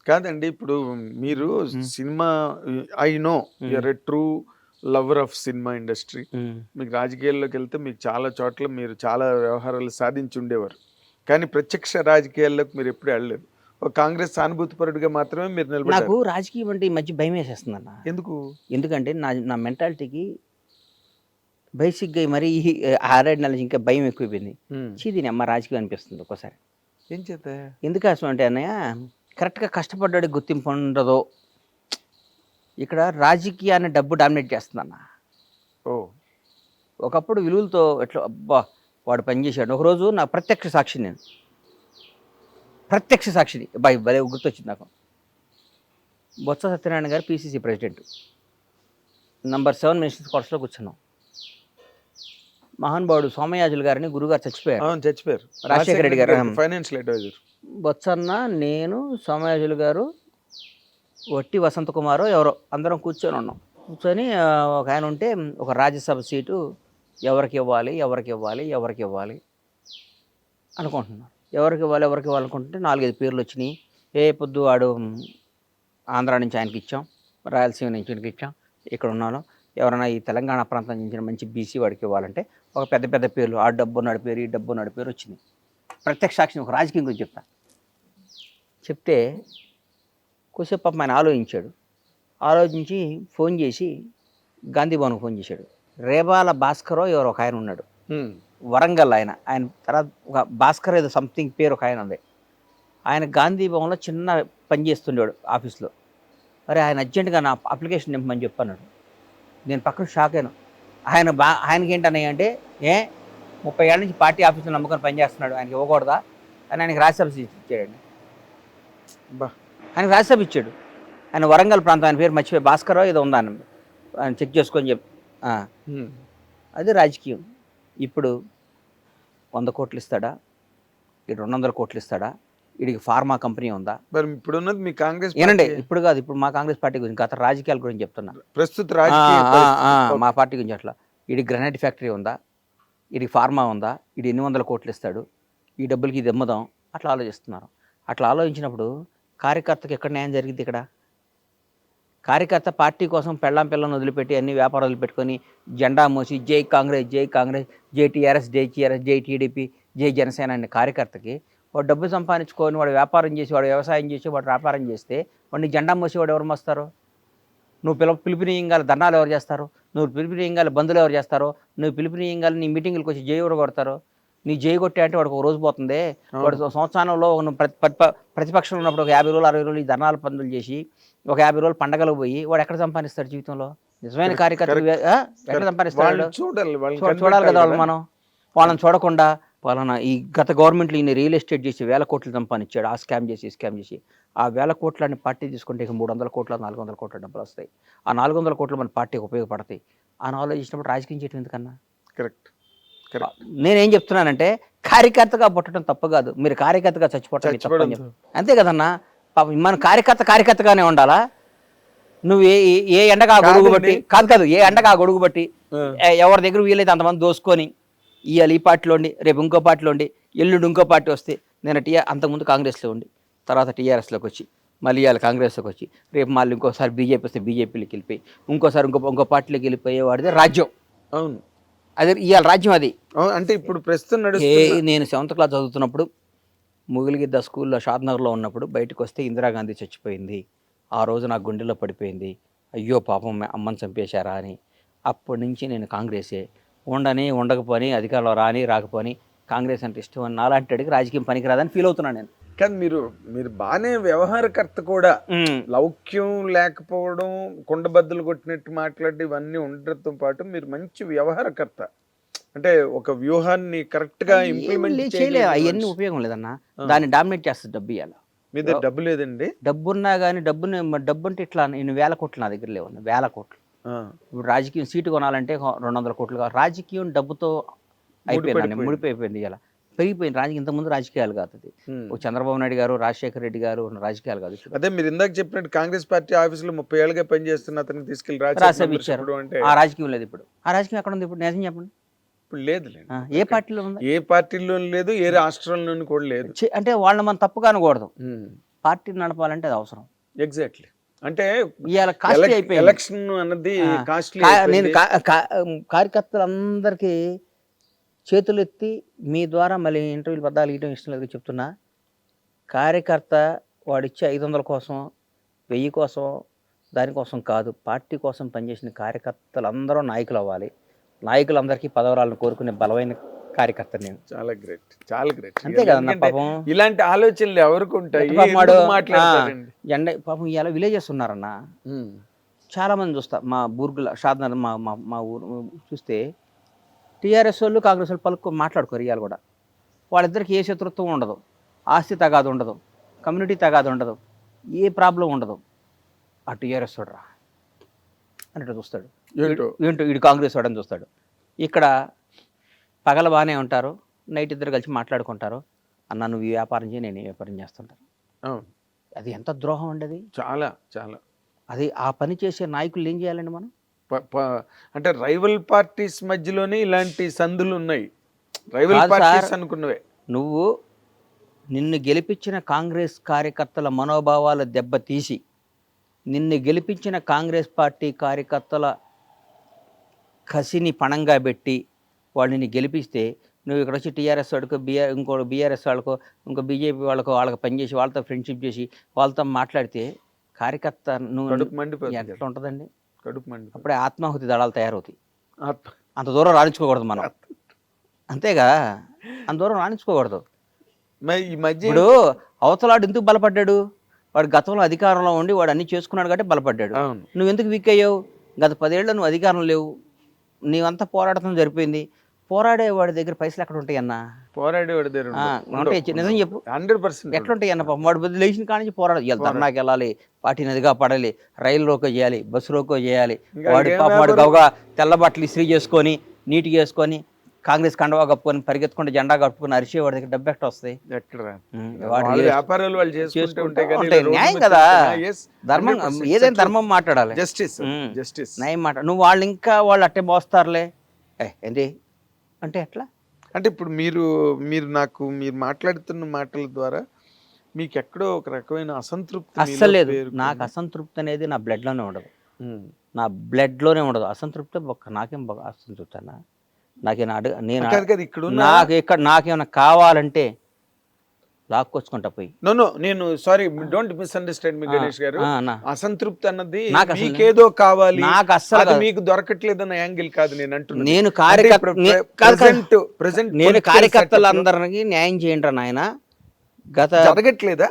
కాదండి. ఇప్పుడు మీరు హ్మ్. Cinema I know you hmm. Are a true lover of cinema industry. Hmm. మీకు రాజకీయాల్లోకెళ్తే మీకు చాలా చోట్ల మీరు చాలా వ్యవహారాలు సాధించుండేవారు. కానీ ప్రత్యక్ష రాజకీయాల్లోకి మీరెప్పుడు ఎళ్ళలేదు. ఒక కాంగ్రెస్ సానుభూతిపరుడుగా మాత్రమే మీరు నాకు నిలబడ్డారు. రాజకీయం అంటే ఈ మధ్య భయమేసేస్తుందన్న. ఎందుకు? ఎందుకంటే నా మెంటాలిటీకి బేసిక్‌గా మరీ 6, 7 నెలల నుంచి ఇంకా భయం ఎక్కువైపోయింది. హ్మ్. ఛీ! దీనమ్మ రాజకీయం అనిపిస్తుంది ఒక్కోసారి. ఏం చేత? ఎందుకోసం అంటే అన్నయ్య, కరెక్ట్‌గా కష్టపడ్డోడికి గుర్తింపు ఉండదు. ఇక్కడ రాజకీయాన్ని డబ్బు డామినేట్ చేస్తుందన్న. ఓహ్! ఒకప్పుడు విలువలతో ఎట్లా అబ్బా! వాడు పని చేశాడు. ఒకరోజు నా ప్రత్యక్ష సాక్షిని నేను. ప్రత్యక్ష సాక్షిని. అబ్బా! భలే గుర్తొచ్చింది నాకు. బొత్స సత్యనారాయణ గారు పీసీసీ ప్రెసిడెంట్. నంబర్ 7 మినిస్టర్స్ క్వార్టర్స్‌లో కూర్చున్నాం. మహానుభావుడు సోమయాజులు గారని గురువుగారు చచ్చిపోయారు. అవును. చచ్చిపోయారు. రాజశేఖర రెడ్డి గారు. Financial advisor. బొత్సన్న, నేను, సోమయాజులు గారు, వట్టి వసంత కుమారో ఎవరో అందరం కూర్చొని ఉన్నాం. కూర్చొని ఒక ఆయన ఉంటే ఒక రాజ్యసభ సీటు ఎవరికి ఇవ్వాలి, ఎవరికి ఇవ్వాలి, ఎవరికి ఇవ్వాలి అనుకుంటున్నారు. ఎవరికి ఇవ్వాలి, ఎవరికి ఇవ్వాలి అనుకుంటుంటే 4, 5 పేర్లు వచ్చినాయి. పొద్దు వాడు ఆంధ్ర నుంచి ఆయనకి ఇచ్చాం, రాయలసీమ నుంచి ఈయనకి ఇచ్చాం, ఇక్కడ ఉన్నాను. ఎవరైనా ఈ తెలంగాణ ప్రాంతం నుంచి మంచి బీసీ వాడికి ఇవ్వాలంటే ఒక పెద్ద పెద్ద పేర్లు, ఆ డబ్బు ఉన్నాడు పేరు, ఈ డబ్బు ఉన్నాడు పేరు వచ్చింది. ప్రత్యక్ష సాక్షిని ఒక రాజకీయం గురించి చెప్తా. చెప్తే కొద్దిసేపు పాపం ఆయన ఆలోచించాడు. ఆలోచించి ఫోన్ చేసి గాంధీ భవన్కి ఫోన్ చేశాడు. రేబాల భాస్కరో ఎవరో ఒక ఆయన ఉన్నాడు, హ్మ్. వరంగల్ ఆయన. ఆయన తర్వాత ఒక భాస్కర్ ఏదో సంథింగ్ పేరు ఒక ఆయన ఉంది. ఆయన గాంధీ భవన్లో చిన్న పని చేస్తుండేవాడు ఆఫీస్లో. అరే ఆయన అర్జెంటుగా నా అప్లికేషన్ నింపమని చెప్పన్నాడు. నేను పక్కన షాక్ అయ్యాను. ఆయనకి ఏంటన్నాయి అంటే 30 ఏళ్ళ నుంచి పార్టీ ఆఫీసులో నమ్ముకొని పనిచేస్తున్నాడు, ఆయనకి ఇవ్వకూడదా అని ఆయనకి రాజ్యసభ సీట్ ఇచ్చాడండి. బా! ఆయనకి రాజ్యసభ ఇచ్చాడు. ఆయన వరంగల్ ప్రాంతం, ఆయన పేరు మర్చిపోయి భాస్కరో ఏదో ఉందా ఆయన చెక్ చేసుకొని చెప్పి. హ్మ్. అది రాజకీయం. ఇప్పుడు 100 కోట్లు ఇస్తాడా, ఇటు 200 కోట్లు ఇస్తాడా, వీడికి ఫార్మా కంపెనీ ఉందా? మరి ఇప్పుడున్నది మీ కాంగ్రెస్ ఏనండి, పార్టీ. ఇప్పుడు కాదు, ఇప్పుడు మా కాంగ్రెస్ పార్టీ గురించి, గత రాజకీయాల గురించి చెప్తున్నా. ప్రస్తుత రాజకీయ పరిస్థితి. మా పార్టీ గురించి అట్లా. వీడికి గ్రనైట్ ఫ్యాక్టరీ ఉందా, వీడికి ఫార్మా ఉందా, వీడు ఎన్ని వందల కోట్లు ఇస్తాడు, ఈ డబ్బులకి ఇది అమ్ముదాం, అట్లా ఆలోచిస్తున్నారు. అట్లా ఆలోచించినప్పుడు కార్యకర్తకి ఎక్కడ న్యాయం జరిగింది? ఇక్కడ కార్యకర్త పార్టీ కోసం పిల్లని వదిలిపెట్టి అన్ని వ్యాపారాలు వదిలిపెట్టుకొని జెండా మోసి జై కాంగ్రెస్, జై కాంగ్రెస్, జై టీఆర్ఎస్, జై టీఆర్ఎస్, జై టీడీపీ, జై జనసేన అనే కార్యకర్తకి వాడు డబ్బు సంపాదించుకొని వాడు వ్యాపారం చేసి, వాడు వ్యవసాయం చేసి, వాడు వ్యాపారం చేస్తే వాడిని జెండా మోసి వాడు ఎవరు మోస్తారు? నువ్వు పిలుపునీయంగాలి ధర్నాలు ఎవరు చేస్తారు? నువ్వు పిలుపునీయంగాలి బంధువులు ఎవరు చేస్తారో? నువ్వు పిలుపునీయంగాలి నీ మీటింగులకు వచ్చి జై ఎవరు కొడతారు? నీ జై కొట్టే అంటే వాడికి ఒక రోజు పోతుంది. వాడు సంవత్సరంలో నువ్వు ప్రతిపక్షంలో ఉన్నప్పుడు ఒక 50 రోజులు 60 రోజులు ఈ ధర్నాల పనులు చేసి ఒక 50 రోజులు పండగలు పోయి వాడు ఎక్కడ సంపాదిస్తాడు జీవితంలో? నిజమైన కార్యకర్త ఎక్కడ సంపాదిస్తాడు? చూడాలి కదా వాళ్ళు. మనం వాళ్ళని చూడకుండా వాళ్ళని ఈ గత గవర్నమెంట్లో ఈయన రియల్ ఎస్టేట్ చేసి 1000 కోట్లు సంపాదించాడు. ఆ స్కామ్ చేసి ఆ 1000 కోట్లని పార్టీ తీసుకుంటే ఇక 300 కోట్ల 400 కోట్ల డబ్బులు వస్తాయి. ఆ 400 కోట్లు మన పార్టీకి ఉపయోగపడతాయి అని ఆలోచించినప్పుడు రాజకీయం చేయడం ఎందుకన్నా? కరెక్ట్. నేనేం చెప్తున్నానంటే కార్యకర్తగా పుట్టడం తప్పు కాదు, మీరు కార్యకర్తగా చచ్చిపోవటం అంతే కదన్నా. పాపం మన కార్యకర్తగానే ఉండాలా? నువ్వు ఏ ఎండగా గొడుగు బట్టి కాదు ఏ ఎండగా గొడుగు బట్టి ఎవరి దగ్గర వీలైతే అంతమంది దోసుకొని ఇవాళ ఈ పార్టీలో ఉండి, రేపు ఇంకో పార్టీలో ఉండి, ఎల్లుండి ఇంకో పార్టీ వస్తే, నేను అంతకుముందు కాంగ్రెస్లో ఉండి తర్వాత టీఆర్ఎస్లోకి వచ్చి మళ్ళీ ఇవాళ కాంగ్రెస్లోకి వచ్చి రేపు మళ్ళీ ఇంకోసారి బీజేపీ వస్తే బీజేపీలోకి వెళ్ళిపోయి ఇంకోసారి ఇంకో పార్టీలోకి వెళ్ళిపోయేవాడిదే రాజ్యం. అవును, అదే ఇవాళ రాజ్యం అది. అంటే ఇప్పుడు ప్రస్తుతం నేను 7th క్లాస్ చదువుతున్నప్పుడు ముగిలిగిద్ద స్కూల్లో షాద్నగర్లో ఉన్నప్పుడు బయటకు వస్తే ఇందిరాగాంధీ చచ్చిపోయింది. ఆ రోజు నాకు గుండెల్లో పడిపోయింది, అయ్యో పాపం అమ్మని చంపేశారా అని. అప్పటి నుంచి నేను కాంగ్రెసే. ఉండకపోని అధికారంలో రాకపోని కాంగ్రెస్ అంటే ఇష్టం అని నాలాంటి అడిగి రాజకీయం పనికిరాదని ఫీల్ అవుతున్నాను నేను. కానీ మీరు బాగానే వ్యవహారకర్త కూడా. లౌక్యం లేకపోవడం, కుండబద్దలు కొట్టినట్టు మాట్లాడి ఇవన్నీ ఉండటంతో పాటు మీరు మంచి వ్యవహారకర్త. అంటే ఒక వ్యూహాన్ని కరెక్ట్ గా ఇంప్లిమెంట్ చేయలేదు. అవన్నీ ఉపయోగం లేదన్నా, దాన్ని డామినేట్ చేస్తుంది డబ్బు. ఇవ్వాలి మీ దగ్గర డబ్బు లేదండి? డబ్బున్నా కానీ డబ్బు అంటే ఇట్లా నేను 1000 కోట్లు నా దగ్గర లేవు, 1000 కోట్లు. ఇప్పుడు రాజకీయం సీటు కొనాలంటే 200 కోట్లు కావాలి. రాజకీయం డబ్బుతో అయిపోయింది, ముడిపోయిపోయింది. ఇలా పెరిగిపోయింది రాజకీయం. ఇంతకుముందు రాజకీయాలు కాదు అది. చంద్రబాబు నాయుడు గారు, రాజశేఖర రెడ్డి గారు రాజకీయాలు కాదు. అదే మీరు ఇందాక చెప్పినట్టు కాంగ్రెస్ పార్టీ ఆఫీసులో 30 ఏళ్ళుగా పనిచేస్తున్న అతనికి తీసుకెళ్లి రాజ్యసభ ఇచ్చారు. ఆ రాజకీయం లేదు ఇప్పుడు. ఆ రాజకీయం ఎక్కడ ఉంది ఇప్పుడు? నిజం చెప్పండి. ఇప్పుడు లేదు. ఏ పార్టీలో ఉంది? ఏ పార్టీలో లేదు, ఏ రాష్ట్రంలోనూ కూడా లేదు. అంటే వాళ్ళని మనం తప్పుగా అనకూడదు. పార్టీ నడపాలంటే అది అవసరం. ఎగ్జాక్ట్లీ. అంటే ఇవాళ కాస్ట్లీ అయిపోయింది ఎలక్షన్ అన్నది కాస్ట్లీ. నేను కార్యకర్తలందరికీ చేతులు ఎత్తి మీ ద్వారా మళ్ళీ ఇంటర్వ్యూలు పద్దాలు ఇవ్వడం ఇష్టం లేదు చెప్తున్నా. కార్యకర్త వాడిచ్చే 500 కోసం 1000 కోసం దానికోసం కాదు, పార్టీ కోసం పనిచేసిన కార్యకర్తలందరూ నాయకులు అవ్వాలి. నాయకులందరికీ పదవరాలను కోరుకునే బలమైన కార్యకర్త నేను. చాలా గ్రేట్, చాలా గ్రేట్. అంతే కదా పాపం. ఇలాంటి ఆలోచనలు ఎవరికి ఉంటాయి? జెండా పాపం ఇలా విలేజెస్ ఉన్నారన్న, చాలా మంది చూస్తా. మా బూర్గుల షాద్నగర్ మా ఊరు చూస్తే టీఆర్ఎస్ వాళ్ళు కాంగ్రెస్ వాళ్ళు మాట్లాడుకోరు. ఇవాళ కూడా వాళ్ళిద్దరికి ఏ శత్రుత్వం ఉండదు, ఆస్తి తగాదు ఉండదు, కమ్యూనిటీ తగాదు ఉండదు, ఏ ప్రాబ్లం ఉండదు. ఆ టీఆర్ఎస్ వాడురా అన్నట్టు చూస్తాడు, ఏంటో వీడు కాంగ్రెస్ వాడని చూస్తాడు. ఇక్కడ పగల బాగానే ఉంటారు, నైట్ ఇద్దరు కలిసి మాట్లాడుకుంటారు. అన్న నువ్వు ఈ వ్యాపారం చేయి, నేను ఈ వ్యాపారం చేస్తుంటాను. అది ఎంత ద్రోహం అండి అది. చాలా చాలా. అది ఆ పని చేసే నాయకులు ఏం చేయాలండి మనం? అంటే రైవల్ పార్టీస్ మధ్యలోనే ఇలాంటి సందులు ఉన్నాయి. రైవల్ పార్టీస్ అనుకున్నవే. నువ్వు నిన్ను గెలిపించిన కాంగ్రెస్ కార్యకర్తల మనోభావాల దెబ్బతీసి, నిన్ను గెలిపించిన కాంగ్రెస్ పార్టీ కార్యకర్తల కసిని పణంగా పెట్టి వాళ్ళని గెలిపిస్తే, నువ్వు ఇక్కడ వచ్చి టీఆర్ఎస్ వాడికో ఇంకో బీఆర్ఎస్ వాళ్ళకో ఇంకో బీజేపీ వాళ్ళకి పనిచేసి వాళ్ళతో ఫ్రెండ్షిప్ చేసి వాళ్ళతో మాట్లాడితే కార్యకర్త నువ్వు ఎట్లా ఉంటుందండి? అప్పుడే ఆత్మాహుతి దళాలు తయారవుతాయి. అంత దూరం రాణించుకోకూడదు మనం, అంతేగా, అంత దూరం రాణించుకోకూడదు. ఈ మధ్య ఇప్పుడు అవతలాడు ఎందుకు బలపడ్డాడు? వాడు గతంలో అధికారంలో ఉండి వాడు అన్ని చేసుకున్నాడు కాబట్టి బలపడ్డాడు. నువ్వు ఎందుకు వీక్ అయ్యావు? గత 10 ఏళ్ళు నువ్వు అధికారం లేవు, నీవంతా పోరాడటం జరిపోయింది. పోరాడేవాడి దగ్గర పైసలు ఎక్కడ ఉంటాయి అన్న? పోరాడేవాడి దగ్గర ఉంటాయి, నిజం చెప్పు. 100% ఎట్లుంటాయి అన్న? వాడు బదులు లేచిన కాడి నుంచి పోరాడు. ధర్నాకి వెళ్ళాలి, పార్టీని అదిగా పడాలి, రైలు రోకో చేయాలి, బస్సు రోకో చేయాలి. వాడు గౌగా తెల్ల బట్టలు ఇస్త్రీ చేసుకొని నీట్గా వేసుకొని కాంగ్రెస్ కండవా కప్పుకొని పరిగెత్తుకుంటే జెండా కప్పుకొని అరిచేవాడి దగ్గర డబ్బు ఎక్కడ వస్తాయి? న్యాయం కదా, ధర్మం. ఏదైనా ధర్మం మాట్లాడాలి, న్యాయం మాట్లాడాలి. నువ్వు వాళ్ళు ఇంకా వాళ్ళు అట్టే మోస్తారులే ఏంటి అంటే ఎట్లా? అంటే ఇప్పుడు మీరు మాట్లాడుతున్న మాటల ద్వారా మీకు ఎక్కడో ఒక రకమైన అసంతృప్తి అస్సలు లేదు. నాకు అసంతృప్తి అనేది నా బ్లడ్లోనే ఉండదు, నా బ్లడ్లోనే ఉండదు అసంతృప్తి. నాకేం అసంతృప్తి అన్న? నాకేమన్నా కావాలంటే లాక్కొచ్చుకుంటా పోయి. నేను సారీ, డోంట్ మిస్అండర్స్టాండ్ మీ గణేష్ గారు. అసంతృప్తి అన్నది మీకేదో కావాలి, నాకు అసలు మీకు దొరకట్లేదన్న యాంగిల్ కాదు నేను అంటున్నాను. నేను కార్యకర్తలందరికీ న్యాయం చేయండి నాయన. గత జరగట్లేదా?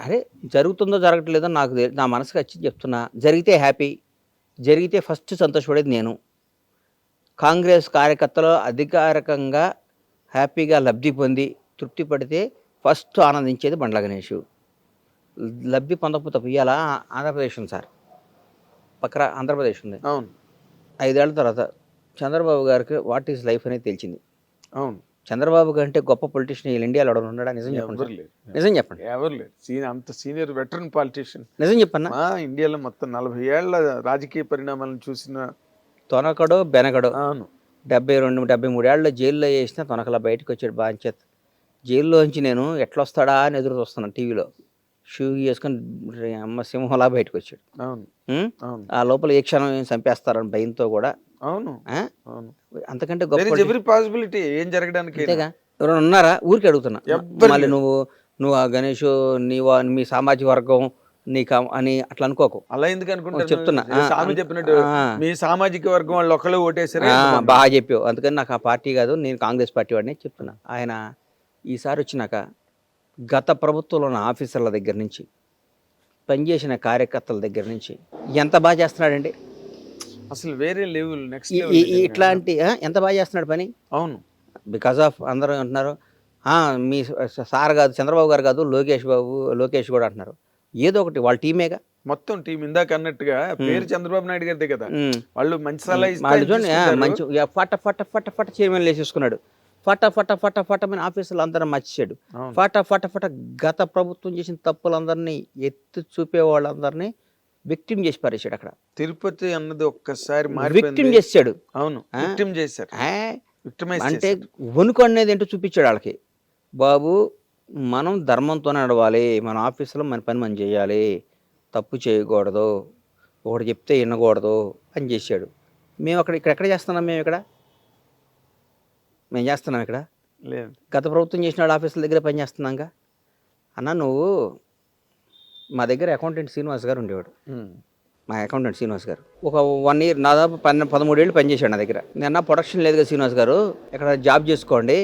అరే జరుగుతుందో జరగట్లేదో నాకు నా మనసుకు వచ్చి చెప్తున్నా. జరిగితే హ్యాపీ, జరిగితే ఫస్ట్ సంతోషపడేది నేను. కాంగ్రెస్ కార్యకర్తలు అధికారికంగా హ్యాపీగా లబ్ధి పొంది తృప్తి పడితే ఫస్ట్ ఆనందించేది బండ్ల గణేష్. లబ్ధి పొందకపోతే ఇవాళ ఆంధ్రప్రదేశ్ ఉంది సార్, పక్కన ఆంధ్రప్రదేశ్ ఉంది. అవును. 5 ఏళ్ల తర్వాత చంద్రబాబు గారికి వాట్ ఈజ్ లైఫ్ అనేది తెలిసింది. అవును. చంద్రబాబు కంటే గొప్ప పొలిటీషియన్ ఇండియాలో ఎవరు ఉన్నాడా? నిజం చెప్పండి, నిజం చెప్పండి. ఎవరు లేరు, అంత సీనియర్ వెటరన్ పాలిటీషియన్. నిజం చెప్పన్నా. ఇండియాలో మొత్తం 40 ఏళ్ల రాజకీయ పరిణామాలను చూసిన తొనకడో బెనకడో. అవును. 72-73 ఏళ్ళలో జైల్లో వేసిన తొనకలా బయటకు వచ్చాడు బాంచేత్. జైల్లోంచి నేను ఎట్లా వస్తాడా అని ఎదురు చూస్తున్నాను టీవీలో. షూ వేసుకొని అమ్మ సింహంలా బయటకు వచ్చాడు. అవును. ఆ లోపల ఏ క్షణం చంపేస్తారని భయంతో కూడా. అవును. అంతకంటే గొప్ప పాసిబిలిటీ ఏం జరగడానికి ఎవరైనా ఉన్నారా? ఊరికి అడుగుతున్నా. మళ్ళీ నువ్వు ఆ గణేష్ మీ సామాజిక వర్గం నీకు అని అట్లా అనుకోకు. అలా ఎందుకు అనుకుంటా చెప్తున్నా. చెప్పినట్టు మీ సామాజిక వర్గం వాళ్ళు ఒకళ్ళు ఓటేసారు. బాగా చెప్పావు. అందుకని నాకు ఆ పార్టీ కాదు, నేను కాంగ్రెస్ పార్టీ వాడిని చెప్తున్నా. ఆయన ఈసారి వచ్చినాక గత ప్రభుత్వంలో ఉన్న ఆఫీసర్ల దగ్గర నుంచి పనిచేసిన కార్యకర్తల దగ్గర నుంచి ఎంత బాగా చేస్తున్నాడండి అసలు. వేరే లెవెల్, నెక్స్ట్ ఇట్లాంటి ఎంత బాగా చేస్తున్నాడు పని. అవును. బికాస్ ఆఫ్ అందరూ అంటున్నారు మీ సార్ కాదు, చంద్రబాబు గారు కాదు, లోకేష్ కూడా అంటున్నారు. ఏదో ఒకటి వాళ్ళ టీమేగా, మొత్తం టీం. ఇందాక అన్నట్టుగా పేరు చంద్రబాబు నాయుడు గారిదే కదా. వాళ్ళు మంచి సలహా మంచి ఫట ఫట ఫట ఫట చైర్మన్ వేసేసుకున్నాడు. ఫట ఫట ఫట ఫట మన ఆఫీసులు అందరం మర్చిచాడు. ఫట ఫట ఫట గత ప్రభుత్వం చేసిన తప్పులందరినీ ఎత్తి చూపే వాళ్ళందరినీ విక్టిమ్ చేసి పారేసాడు. అక్కడ తిరుపతి అన్నది ఒక్కసారి విక్టిమ్ చేసాడు. అవును, విక్టిమ్ చేశారు. అంటే వణుకు అనేది ఏంటో చూపించాడు వాళ్ళకి. బాబు మనం ధర్మంతో నడవాలి, మన ఆఫీసులో మన పని మనం చేయాలి, తప్పు చేయకూడదు, ఒకటి చెప్తే వినకూడదు అని చేశాడు. మేము ఎక్కడ చేస్తున్నాం? మేము చేస్తున్నాం ఇక్కడ లేదు. గత ప్రభుత్వం చేసిన వాళ్ళ ఆఫీసుల దగ్గర పని చేస్తున్నాగా. అన్న నువ్వు మా దగ్గర అకౌంటెంట్ శ్రీనివాస్ గారు ఉండేవాడు. మా అకౌంటెంట్ శ్రీనివాస్ గారు ఒక 1 ఇయర్ దాదాపు 13 ఏళ్ళు పనిచేశాడు నా దగ్గర. నేను ప్రొడక్షన్ లేదు కదా శ్రీనివాస్ గారు, ఇక్కడ జాబ్ చేసుకోండి,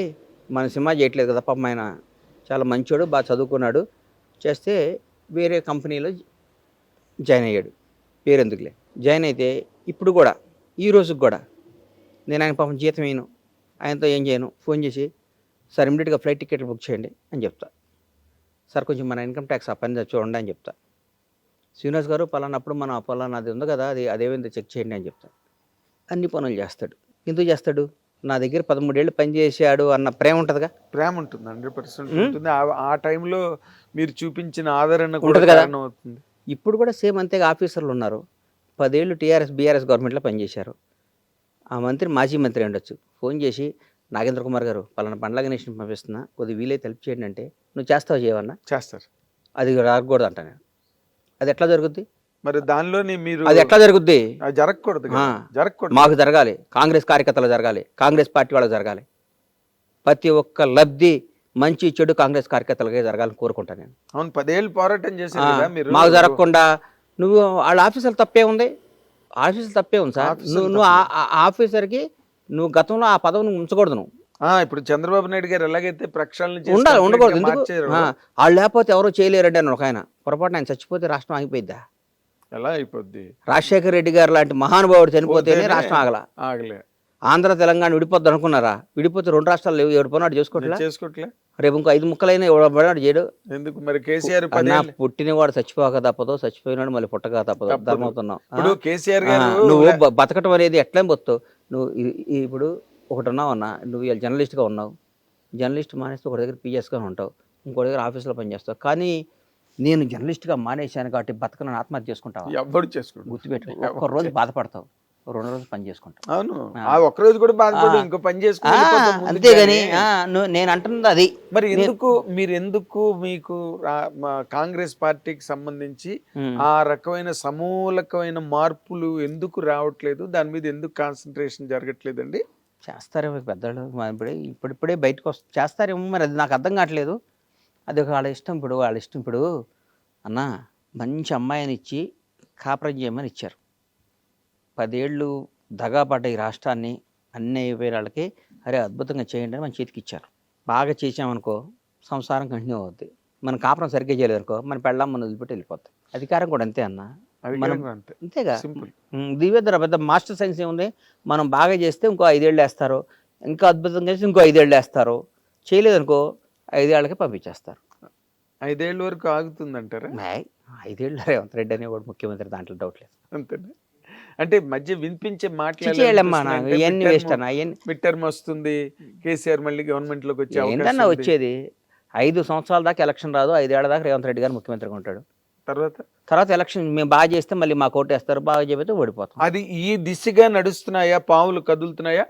మన సినిమా చేయట్లేదు కదా. పాపం ఆయన చాలా మంచోడు, బాగా చదువుకున్నాడు. చేస్తే వేరే కంపెనీలో జాయిన్ అయ్యాడు. పేరెందుకులే, జాయిన్ అయితే ఇప్పుడు కూడా ఈ రోజుకి కూడా నేను ఆయన పాపం జీతం వేయను, ఆయనతో ఏం చేయను, ఫోన్ చేసి సార్ ఇమ్మీడియట్గా ఫ్లైట్ టికెట్లు బుక్ చేయండి అని చెప్తా. సార్ కొంచెం మన ఇన్కమ్ ట్యాక్స్ ఆ పని చూడండి అని చెప్తా. శ్రీనివాస్ గారు పలానప్పుడు మన పలానాది ఉంది కదా, అదేమైందో చెక్ చేయండి అని చెప్తాను. అన్ని పనులు చేస్తాడు. ఎందుకు చేస్తాడు? నా దగ్గర 13 ఏళ్ళు పనిచేసాడు అన్న ప్రేమ ఉంటుందిగా. ప్రేమ ఉంటుంది, 100% ఉంటుంది. ఆ టైంలో మీరు చూపించిన ఆదరణ కూడా ఉంటుంది కదా. కారణం అవుతుంది. ఇప్పుడు కూడా సేమ్ అంతేగా. ఆఫీసర్లు ఉన్నారు, 10 ఏళ్ళు బీఆర్ఎస్ గవర్నమెంట్లో పనిచేశారు. ఆ మంత్రి మాజీ మంత్రి ఉండొచ్చు, ఫోన్ చేసి నాగేంద్ర కుమార్ గారు పలానా పండ్ల గణేష్ని పంపిస్తున్నా, కొద్దిగా వీలైతే హెల్ప్ చేయండి అంటే నువ్వు చేస్తావు చేయవన్నా? చేస్తారు. అది రాకూడదు అంట నేను. అది ఎట్లా జరుగుద్ది? మరి దానిలోని మీరు అది ఎట్లా జరుగుద్ది? అది జరగకూడదు కదా. జరగకూడదు. మాకు జరగాలి, కాంగ్రెస్ కార్యకర్తలు జరగాలి, కాంగ్రెస్ పార్టీ వాళ్ళకి జరగాలి. ప్రతి ఒక్క లబ్ధి మంచి చెడు కాంగ్రెస్ కార్యకర్తలకే జరగాలని కోరుకుంటాను నేను. అవును, 10 ఏళ్ళు పోరాటం చేశారు కదా మీరు. మాకు జరగకుండా నువ్వు వాళ్ళ ఆఫీసర్లు తప్పే ఉంది. ఆఫీసర్ తప్పే ఉంది సార్. నువ్వు ఆఫీసర్కి నువ్వు గతంలో ఆ పదవిని ఉంచకూడదు. నువ్వు ఇప్పుడు చంద్రబాబు నాయుడు గారు ఎలాగైతే ప్రక్షాళన ఉండాలి, ఉండకూడదు. ఎందుకు? వాళ్ళు లేకపోతే ఎవరో చేయలేరండి అని ఒక ఆయన పొరపాటున ఆయన చచ్చిపోతే రాష్ట్రం ఆగిపోయిద్దా? ఎలా అయిపోద్ది? రాజశేఖర రెడ్డి గారు లాంటి మహానుభావుడు చనిపోతేనే రాష్ట్రం ఆగలే. ఆంధ్ర తెలంగాణ విడిపోద్ది అనుకున్నారా? విడిపోతే 2 రాష్ట్రాలు ఎవడిపోయినాడు చేసుకోవట్లే. రేపు ఇంకో 5 ముక్కలైనా ఎవడబడినాడు చేయడు. ఎందుకు మరి? కేసీఆర్ పుట్టినవాడు చచ్చిపోక తప్పదు, చచ్చిపోయినాడు మళ్ళీ పుట్టక తప్పదు. ధర్మవుతున్నావు. ఇప్పుడు కేసీఆర్ గారు నువ్వు బతకటం అనేది ఎట్లా బతుతావు నువ్వు? ఇప్పుడు ఒకటి ఉన్నావు అన్న, నువ్వు జర్నలిస్ట్గా ఉన్నావు, జర్నలిస్ట్ మానేస్తే ఒక దగ్గర పిఎస్గా ఉంటావు, ఇంకో దగ్గర ఆఫీస్లో పనిచేస్తావు. కానీ నేను జర్నలిస్ట్గా మానేశాను కాబట్టి బతకను ఆత్మహత్య చేసుకుంటావు. ఎవరు చేసుకుంటావు? గుర్తుపెట్టు. ఒక్క రోజు బాధపడతావు, 2 రోజులు పని చేసుకుంటావు. అవును, ఒక్క రోజు కూడా బాధపడు, ఇంకో పని చేసుకుంటా. అంతేగాని నేను అంటున్నది అది. మరి ఎందుకు మీకు కాంగ్రెస్ పార్టీకి సంబంధించి ఆ రకమైన సమూలకమైన మార్పులు ఎందుకు రావట్లేదు? దాని మీద ఎందుకు కాన్సన్ట్రేషన్ జరగట్లేదండి? చేస్తారేమో పెద్దలు, ఇప్పుడిప్పుడే బయటకు చేస్తారేమో, మరి అది నాకు అర్థం కావట్లేదు. అది వాళ్ళ ఇష్టం. వాళ్ళ ఇష్టం. ఇప్పుడు అన్న మంచి అమ్మాయిని ఇచ్చి కాపురం చేయమని ఇచ్చారు. 10 ఏళ్ళు దగాపడ్డ ఈ రాష్ట్రాన్ని అన్ని అయిపోయిన వాళ్ళకి అరే అద్భుతంగా చేయండి అని మన చేతికి ఇచ్చారు. బాగా చేసామనుకో సంసారం కంటిన్యూ అవుద్ది. మన కాపురం సరిగ్గా చేయలేదు అనుకో మన పెళ్ళాం మన వదిలిపెట్టి వెళ్ళిపోతాయి. అధికారం కూడా అంతే అన్న, అంతేగా. దివ్యధర పెద్ద మాస్టర్ సైన్స్ ఏముంది? మనం బాగా చేస్తే ఇంకో 5 ఏళ్ళు వేస్తారు, ఇంకా అద్భుతంగా చేస్తే ఇంకో 5 ఏళ్ళు వేస్తారు, చేయలేదనుకో 5 ఏళ్ళకి పంపించేస్తారు. 5 ఏళ్ళ వరకు ఆగుతుందంటారా? 5 ఏళ్ళు రేవంత్ రెడ్డి అనేవాడు ముఖ్యమంత్రి, దాంట్లో డౌట్ లేదు. అంతేనా? అంటే మధ్య వినిపించే మాటలు మిడ్ టర్మ్ వస్తుంది, కేసీఆర్ మళ్ళీ గవర్నమెంట్ లోకి వచ్చే ఏంటన్నా వచ్చేది? 5 సంవత్సరాల దాకా ఎలక్షన్ రాదు, 5 ఏళ్ల దాకా రేవంత్ రెడ్డి గారు ముఖ్యమంత్రిగా ఉంటాడు. తర్వాత ఎలక్షన్ మేము బాగా చేస్తే మళ్ళీ మాకు ఓటేస్తారు, బాగా చెబితే ఓడిపోతాం. అది ఈ దిశగా నడుస్తున్నాయా? పావులు కదులుతున్నాయా?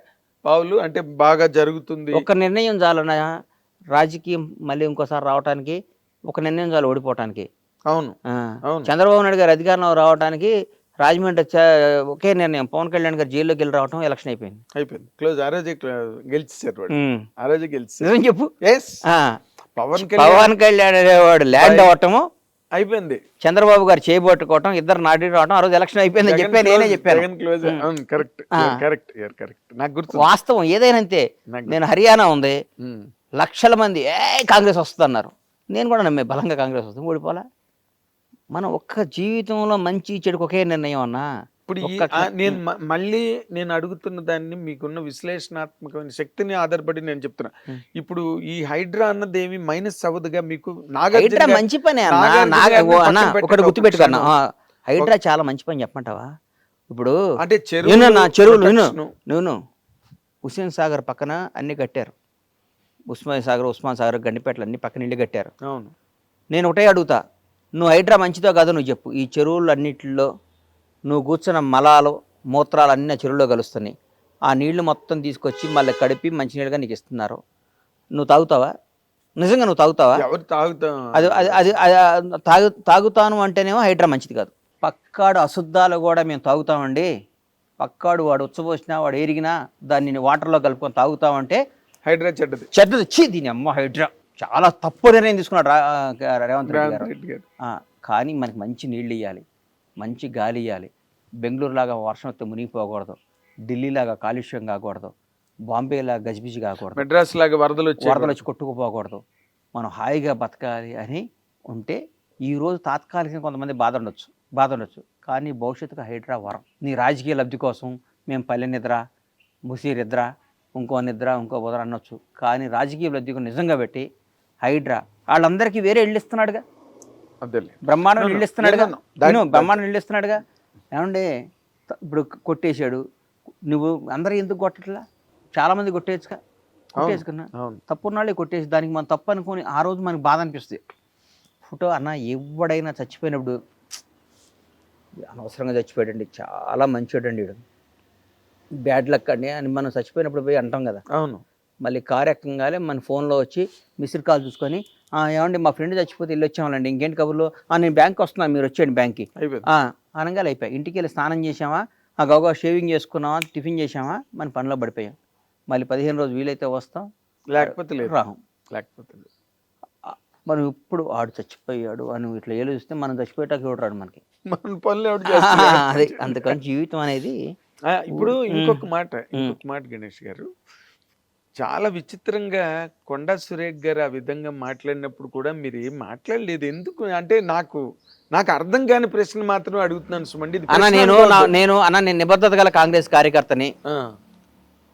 పావులు అంటే బాగా జరుగుతుంది. ఒక నిర్ణయం చాలన్నా రాజకీయం మళ్ళీ ఇంకోసారి రావడానికి, ఒక నిర్ణయం చాలు ఓడిపోవటానికి. అవును, చంద్రబాబు నాయుడు గారు అధికారంలో రావడానికి రాజమండ్రి ఒకే నిర్ణయం, పవన్ కళ్యాణ్ గారు జైల్లోకి వెళ్ళి రావటం, ఎలక్షన్ అయిపోయింది. క్లోజ్. ఆ రోజే గెలిచారు. నిజం చెప్పు. పవన్ కళ్యాణ్ అనేవాడు ల్యాండ్ అవటము అయిపోయింది, చంద్రబాబు గారు చేయబట్టుకోవటం, ఇద్దరు నాటి రావటం, ఆ రోజు ఎలక్షన్ అయిపోయింది చెప్పి నేనే చెప్పాను. వాస్తవం ఏదైనా అంతే. నేను హర్యానా ఉంది, లక్షల మంది కాంగ్రెస్ వస్తుంది అన్నారు, నేను కూడా నమ్మే బలంగా కాంగ్రెస్ వస్తుంది, ఓడిపోలా. మనం ఒక్క జీవితంలో మంచి చెడుకు ఒకే నిర్ణయం అన్నా. ఇప్పుడు నేను అడుగుతున్న దాన్ని మీకున్న విశ్లేషణాత్మకమైన శక్తిని ఆధారపడి నేను చెప్తున్నా. ఇప్పుడు ఈ హైడ్రా అన్నది ఏమి మైనస్ అవ్వదుగా మీకు? హైడ్రా మంచి పని అన్న, ఒకటి గుర్తుపెట్టుకున్నా. హైడ్రా చాలా మంచి పని చెప్పమంటావా? ఇప్పుడు అంటే చెరువులు నేను హుస్సేన్ సాగర్ పక్కన అన్ని కట్టారు, ఉస్మాన్ సాగర్ గండిపేటలు అన్ని పక్కన ఇల్లు కట్టారు. అవును, నేను ఒకటే అడుగుతా, నువ్వు హైడ్రా మంచిదో కాదో నువ్వు చెప్పు. ఈ చెరువులు అన్నిటిలో నువ్వు కూర్చున్న మలాలు మూత్రాలు అన్నీ చెరువులో కలుస్తున్నాయి, ఆ నీళ్లు మొత్తం తీసుకొచ్చి మళ్ళీ కడిపి మంచినీళ్ళుగా నీకు ఇస్తున్నారు, నువ్వు తాగుతావా? నిజంగా నువ్వు తాగుతావా? ఎవరు తాగుతాం? అది అది అది తాగుతాను అంటేనేమో హైడ్రా మంచిది కాదు. పక్కాడు అశుద్ధాలు కూడా మేము తాగుతామండి, పక్కాడు వాడు ఉచ్చబోసినా వాడు ఎరిగినా దాన్ని వాటర్లో కలుపుకొని తాగుతామంటే హైడ్రా చెడ్డది. చెడ్డది. వచ్చి దీని అమ్మ హైడ్రా చాలా తప్పు నిర్ణయం తీసుకున్నాడు రేవంత్ రెడ్డి గారు. కానీ మనకి మంచి నీళ్ళు ఇవ్వాలి, మంచి గాలి ఇవ్వాలి. బెంగళూరు లాగా వర్షం వస్తే మునిగిపోకూడదు, ఢిల్లీ లాగా కాలుష్యం కాకూడదు, బాంబే లాగా గజిబిజి కాకూడదు, మెడ్రాస్ లాగా వరదలు వచ్చి కొట్టుకుపోకూడదు, మనం హాయిగా బతకాలి అని ఉంటే ఈరోజు తాత్కాలికంగా కొంతమంది బాధ ఉండొచ్చు, కానీ భవిష్యత్తుకు హైడ్రా వరం. నీ రాజకీయ లబ్ధి కోసం మేము పల్లె నిద్ర, ముసీ నిద్ర, ఇంకో నిద్ర, ఇంకో బుధర అనొచ్చు, కానీ రాజకీయ లబ్ధికి నిజంగా పెట్టి హైడ్రా వాళ్ళందరికీ వేరే ఇళ్ళు ఇస్తున్నాడుగా, బ్రహ్మాండం ఇళ్ళు ఇస్తున్నాడుగా, బ్రహ్మాండం ఇళ్ళు ఇస్తున్నాడుగా. ఏమంటే ఇప్పుడు కొట్టేశాడు, నువ్వు అందరూ ఎందుకు కొట్టట్లా? చాలామంది కొట్టేసుకున్నా తప్పున్నాళ్ళే కొట్టేసి దానికి మనం తప్పు అనుకొని ఆ రోజు మనకు బాధ అనిపిస్తుంది. ఫోటో అన్న ఎవడైనా చచ్చిపోయినప్పుడు అనవసరంగా చచ్చిపోయాడండి, చాలా మంచివాడండి వీడు, బ్యాడ్ లక్ అండి అని మనం చచ్చిపోయినప్పుడు పోయి అంటాం కదా. అవును. మళ్ళీ కారు ఎక్కగానే మన ఫోన్లో వచ్చి మిస్డ్ కాల్ చూసుకొని ఏమండి మా ఫ్రెండ్ చచ్చిపోతే వెళ్ళి వచ్చామండి, ఇంకేంటి కబుర్లో, నేను బ్యాంక్కి వస్తున్నాను మీరు వచ్చేయండి బ్యాంక్కి అనగానే అయిపోయాయి. ఇంటికి వెళ్ళి స్నానం చేసామా, గౌగా షేవింగ్ చేసుకున్నామా, టిఫిన్ చేసామా, మన పనిలో పడిపోయాం. మళ్ళీ 15 రోజు వీలైతే వస్తాం, లేకపోతే రాహం. మనం ఇప్పుడు ఆడు చచ్చిపోయాడు అని ఇట్లా ఏలు చూస్తే మనం చచ్చిపోయేటానికి చూడరాడు మనకి, మన పనులు అదే. అందుకని జీవితం అనేది ఇప్పుడు ఇంకొక మాట గణేష్ గారు, చాలా విచిత్రంగా కొండా సురేఖ్ గారు ఆ విధంగా మాట్లాడినప్పుడు కూడా మీరు ఏం మాట్లాడలేదు ఎందుకు అంటే నాకు అర్థం కాని ప్రశ్న మాత్రం అడుగుతున్నాను సుమండి. నేను నిబద్ధత గల కాంగ్రెస్ కార్యకర్తని.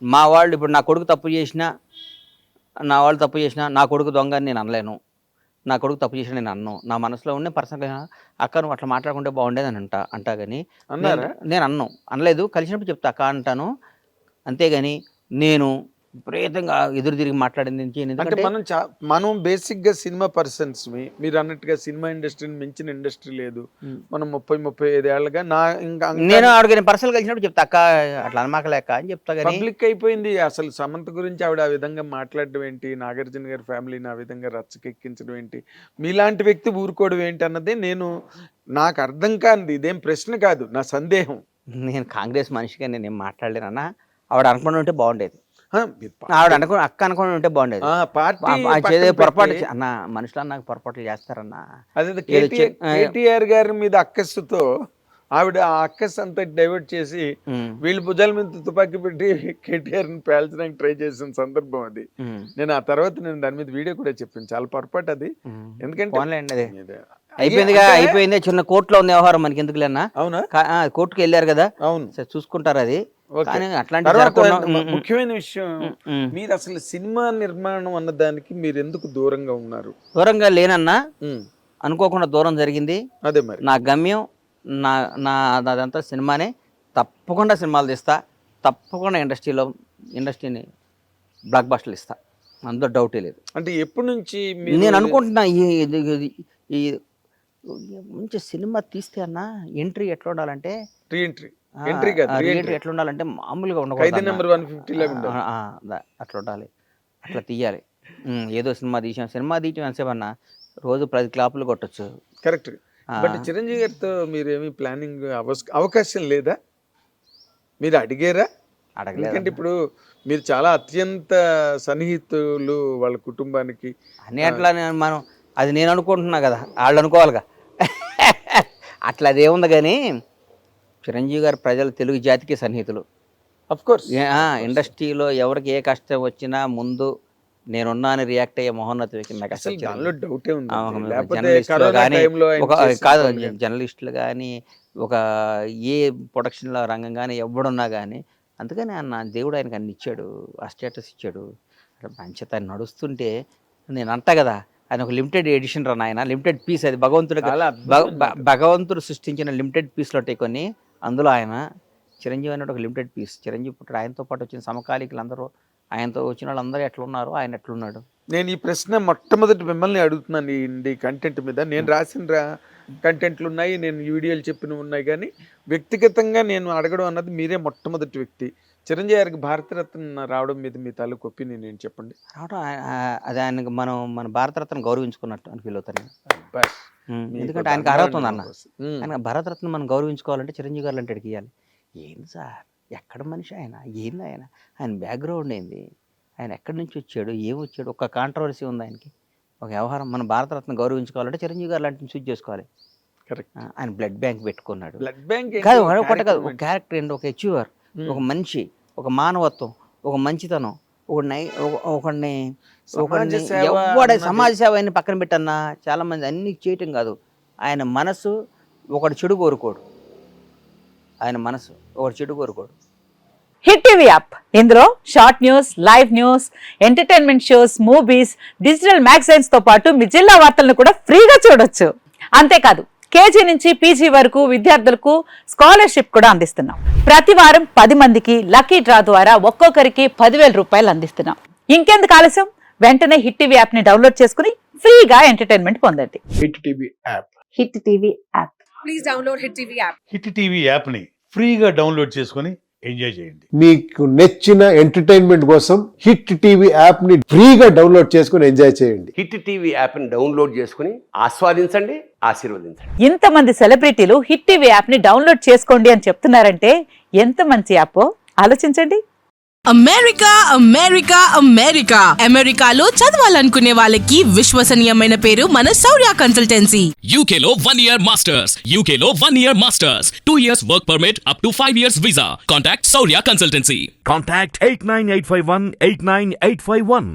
మా వాళ్ళు ఇప్పుడు నా కొడుకు తప్పు చేసినా, నా కొడుకు దొంగ అని నేను అనలేను, నా కొడుకు తప్పు చేసినా నేను అన్నాను. నా మనసులో ఉండే పర్సనల్గా అక్క నువ్వు అట్లా మాట్లాడుకుంటే బాగుండేది అని అంటా కానీ నేను అనలేదు. కలిసినప్పుడు చెప్తా అక్క అంటాను, అంతేగాని నేను విపరీతంగా ఎదురు తిరిగి మాట్లాడింది. అంటే మనం బేసిక్ గా సినిమా పర్సన్స్, మీరు అన్నట్టుగా సినిమా ఇండస్ట్రీని మించిన ఇండస్ట్రీ లేదు. మనం 30-35 ఏళ్ళగా నేను ఆవిడ పర్సనల్ కలిసినప్పుడు చెప్తా అక్క అట్లా అనమాకలేక అని చెప్తా. పబ్లిక్ అయిపోయింది అసలు సమంత గురించి ఆవిడ ఆ విధంగా మాట్లాడడం ఏంటి, నాగార్జున గారి ఫ్యామిలీని ఆ విధంగా రచ్చకెక్కించడం ఏంటి, మీలాంటి వ్యక్తి ఊరుకోవడం ఏంటి అన్నదే నాకు అర్థం కానిది. ఇదేం ప్రశ్న కాదు, నా సందేహం. నేను కాంగ్రెస్ మనిషిగా నేను ఏం మాట్లాడలేనన్నా, ఆవిడ అనుకుని ఉంటే బాగుండేది, ఆవిడ అక్క అనుకుని ఉంటే బాగుండేది. పొరపాటు అన్న మనుషులు నాకు పొరపాట్లు చేస్తారన్నా. అదే కేటీఆర్ గారి మీద అక్కస్సుతో ఆవిడ ఆ అక్కస్ అంతా డైవర్ట్ చేసి వీళ్ళు భుజాల మీద తుపాకీ పెట్టి కేటీఆర్ ని పేల్చడానికి ట్రై చేసిన సందర్భం అది. నేను ఆ తర్వాత దాని మీద వీడియో కూడా చెప్పాను, చాలా పొరపాటు అది. ఎందుకంటే అయిపోయింది, చిన్న కోర్టులో ఉంది వ్యవహారం, మనకి ఎందుకు లేనా. అవునా? కోర్టుకు వెళ్ళారు కదా, అవును చూసుకుంటారు అది. ముఖ్యమైన విషయం, మీరు అసలు సినిమా నిర్మాణం అన్న దానికి మీరు ఎందుకు దూరంగా ఉన్నారు? దూరంగా లేనన్నా, అనుకోకుండా దూరం జరిగింది. అదే మరి నా గమ్యం, అదంతా సినిమానే. తప్పకుండా సినిమాలు తీస్తా, తప్పకుండా ఇండస్ట్రీని బ్లాక్ బస్టర్లు ఇస్తా, అందులో డౌటే లేదు. అంటే ఎప్పటి నుంచి నేను అనుకుంటున్నా ఈ మంచి సినిమా తీస్తే అన్న ఎంట్రీ ఎట్లా ఉండాలంటే, ఎంట్రీ ఎట్లా ఉండాలంటే మామూలుగా ఉండకూడదు, అట్లా ఉండాలి, అట్లా తీయాలి. ఏదో సినిమా తీయటం ఎంతసేపు అన్న, రోజు 10 క్లాపులు కొట్టచ్చు. కరెక్ట్. బట్ చిరంజీవి గారితో మీరేమి ప్లానింగ్ అవకాశం లేదా? మీరు అడిగారా? ఎందుకంటే ఇప్పుడు మీరు చాలా అత్యంత సన్నిహితులు వాళ్ళ కుటుంబానికి అని. అట్లా మనం అది నేను అనుకుంటున్నా కదా, వాళ్ళు అనుకోవాలిగా. అట్లా అదేముంది కానీ చిరంజీవి గారు తెలుగు జాతికి సన్నిహితులు. అఫ్కోర్స్ ఇండస్ట్రీలో ఎవరికి ఏ కష్టం వచ్చినా ముందు నేనున్నా అని రియాక్ట్ అయ్యే మహోన్నత వ్యక్తి నాకు అసలు డౌటే ఉంది. జర్నలిస్టులు కానీ కాదు, జర్నలిస్టులు కానీ ఒక ఏ ప్రొడక్షన్లో రంగం కానీ ఎవడున్నా కానీ, అందుకని దేవుడు ఆయనకు అన్ని ఇచ్చాడు, ఆ స్టేటస్ ఇచ్చాడు. మంచిత నడుస్తుంటే నేను అంటా కదా, ఆయన ఒక లిమిటెడ్ ఎడిషన్ ఆయన లిమిటెడ్ పీస్, అది భగవంతుడు సృష్టించిన లిమిటెడ్ పీస్లో కొన్ని, అందులో ఆయన చిరంజీవి అనేది ఒక లిమిటెడ్ పీస్. చిరంజీవి పుట్టాడు, ఆయనతో పాటు వచ్చిన సమకాలీకులు అందరూ, ఆయనతో వచ్చిన వాళ్ళందరూ ఎట్లున్నారు, ఆయన ఎట్లున్నాడు. నేను ఈ ప్రశ్న మొట్టమొదటి మిమ్మల్ని అడుగుతున్నాను. ఈ కంటెంట్ మీద నేను రాసిన కంటెంట్లు ఉన్నాయి, నేను వీడియోలు చెప్పినవి ఉన్నాయి, కానీ వ్యక్తిగతంగా నేను అడగడం అన్నది మీరే మొట్టమొదటి వ్యక్తి. చిరంజీవి గారికి భారతరత్న రావడం మీద మీ తాలూకు ఒపీనియన్ ఏంటి చెప్పండి. రావడం అది ఆయనకి మన భారతరత్న గౌరవించుకున్నట్టు అని ఫీల్ అవుతాను. బస్ ఎందుకంటే ఆయనకి అర్హత ఉంది అన్న. ఆయన భారతరత్న మనం గౌరవించుకోవాలంటే చిరంజీవి గారు అంటే ఇవ్వాలి. ఏంది సార్, ఎక్కడ మనిషి ఆయన, ఏంది ఆయన బ్యాక్గ్రౌండ్ ఏంది, ఆయన ఎక్కడి నుంచి వచ్చాడు, ఏం వచ్చాడు, ఒక కాంట్రవర్సీ ఉంది ఆయనకి, ఒక వ్యవహారం. మన భారతరత్న గౌరవించుకోవాలంటే చిరంజీవి గారు లాంటిని చూస్ చేసుకోవాలి. కరెక్ట్. ఆయన బ్లడ్ బ్యాంక్ పెట్టుకున్నాడు. బ్లడ్ బ్యాంక్ కాదు, ఒకటి కాదు, ఒక క్యారెక్టర్ ఏంటి, ఒక అచీవర్, ఒక మనిషి, ఒక మానవత్వం, ఒక మంచితనం, ఒకడిని సమాజ సేవ అని పక్కన పెట్టన్నా. చాలా మంది అన్ని చేయటం కాదు, ఆయన మనసు ఒకటి చెడు కోరుకోడు. ఆయన మనసు ఒకటి చెడు కోరుకోడు. హిట్ టీవీ యాప్, ఇందులో short news, live news, entertainment shows, movies, digital magazines తో పాటు మీ జిల్లా వార్తలను కూడా ఫ్రీగా చూడొచ్చు. అంతేకాదు, కేజీ నుంచి పీజీ వరకు విద్యార్థులకు స్కాలర్షిప్ కూడా అందిస్తున్నాం. ప్రతి వారం 10 మందికి లక్కీ డ్రా ద్వారా ఒక్కొక్కరికి 10,000 రూపాయలు అందిస్తున్నాం. ఇంకెందుకు ఆలస్యం, వెంటనే హిట్ టీవీ యాప్ ని డౌన్లోడ్ చేసుకుని ఫ్రీగా ఎంటర్టైన్మెంట్ పొందండి. Hit TV app. Hit TV app. Please download hit TV app. Hit TV యాప్ని ఫ్రీగా డౌన్లోడ్ చేసుకొని ఎంజాయ్ చేయండి. మీకు నచ్చిన ఎంటర్టైన్మెంట్ కోసం హిట్ టీవీ యాప్ ని ఫ్రీగా డౌన్లోడ్ చేసుకుని ఎంజాయ్ చేయండి. హిట్ టీవీ యాప్ని డౌన్లోడ్ చేసుకుని ఆస్వాదించండి, ఆశీర్వదించండి. ఇంతమంది సెలబ్రిటీలు హిట్ టీవీ యాప్ ని డౌన్లోడ్ చేసుకోండి అని చెప్తున్నారంటే ఎంత మంచి యాప్ ఆలోచించండి. అమెరికా అమెరికా అమెరికా అమెరికాలో చదవాలనుకునే వాళ్ళకి విశ్వసనీయమైన పేరు మన శౌర్య కన్సల్టెన్సీ. UK లో 1 year masters. UK లో 1 year masters. 2 years work permit up to 5 years visa. Contact Saurya Consultancy. Contact 89851 89851.